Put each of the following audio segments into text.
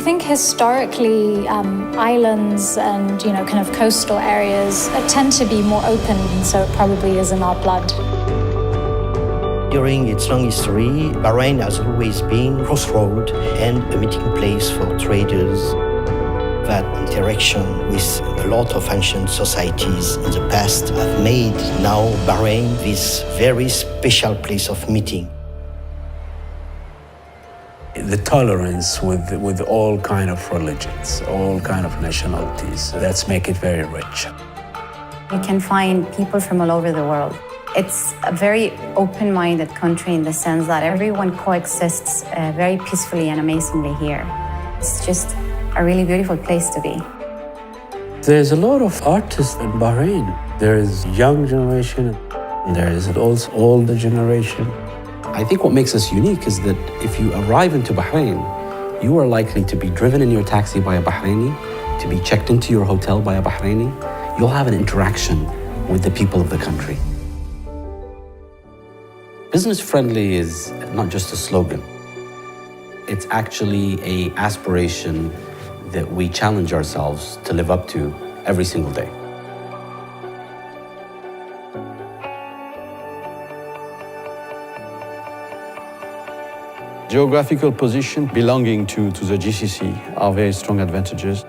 think historically, islands and, kind of coastal areas tend to be more open, and so it probably is in our blood. During its long history, Bahrain has always been a crossroad and a meeting place for traders. That interaction with a lot of ancient societies in the past have made now Bahrain this very special place of meeting. The tolerance with all kind of religions, all kind of nationalities, that's make it very rich. You can find people from all over the world. It's a very open-minded country in the sense that everyone coexists very peacefully and amazingly here. It's just a really beautiful place to be. There's a lot of artists in Bahrain. There is young generation, there is also older generation. I think what makes us unique is that if you arrive into Bahrain, you are likely to be driven in your taxi by a Bahraini, to be checked into your hotel by a Bahraini. You'll have an interaction with the people of the country. Business friendly is not just a slogan. It's actually an aspiration that we challenge ourselves to live up to every single day. Geographical position belonging to the GCC are very strong advantages.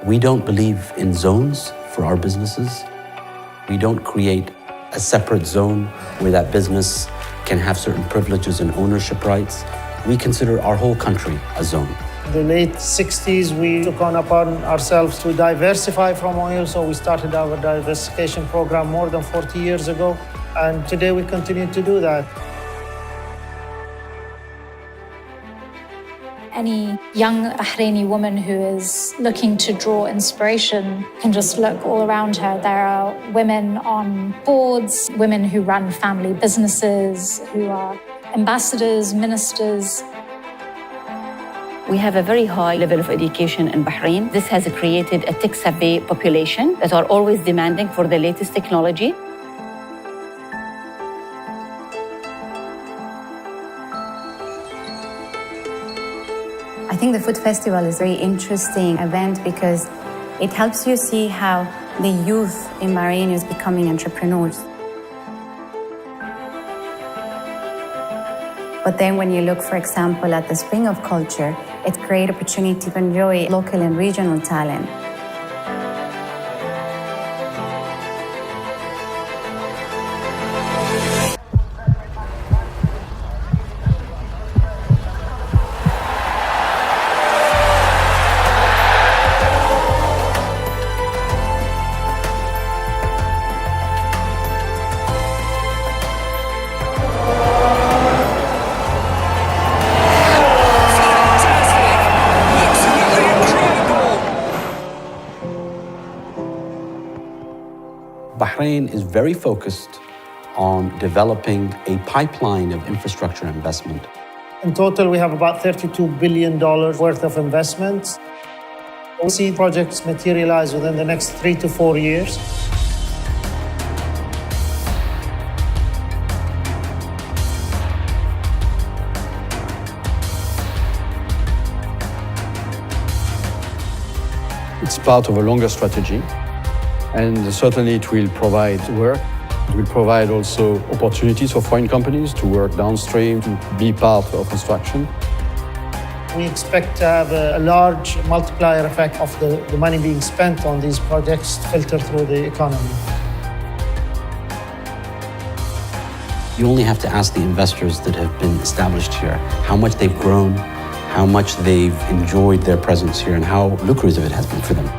We don't believe in zones for our businesses. We don't create a separate zone where that business can have certain privileges and ownership rights. We consider our whole country a zone. In the late 60s, we took upon ourselves to diversify from oil, so we started our diversification program more than 40 years ago, and today we continue to do that. Any young Bahraini woman who is looking to draw inspiration can just look all around her. There are women on boards, women who run family businesses, who are ambassadors, ministers. We have a very high level of education in Bahrain. This has created a tech-savvy population that are always demanding for the latest technology. I think the Food Festival is a very interesting event because it helps you see how the youth in Bahrain is becoming entrepreneurs. But then when you look, for example, at the Spring of Culture, it creates opportunity to enjoy local and regional talent. Bahrain is very focused on developing a pipeline of infrastructure investment. In total, we have about $32 billion worth of investments. We see projects materialize within the next 3 to 4 years. It's part of a longer strategy, and certainly it will provide work. It will provide also opportunities for foreign companies to work downstream, to be part of construction. We expect to have a large multiplier effect of the money being spent on these projects filter through the economy. You only have to ask the investors that have been established here how much they've grown, how much they've enjoyed their presence here, and how lucrative it has been for them.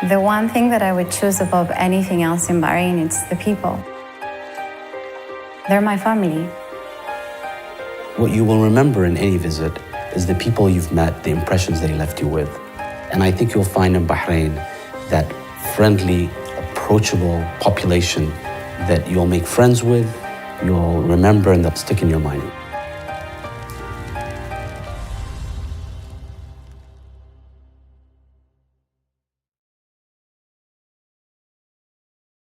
The one thing that I would choose above anything else in Bahrain is the people. They're my family. What you will remember in any visit is the people you've met, the impressions they left you with. And I think you'll find in Bahrain that friendly, approachable population that you'll make friends with, you'll remember and they'll stick in your mind.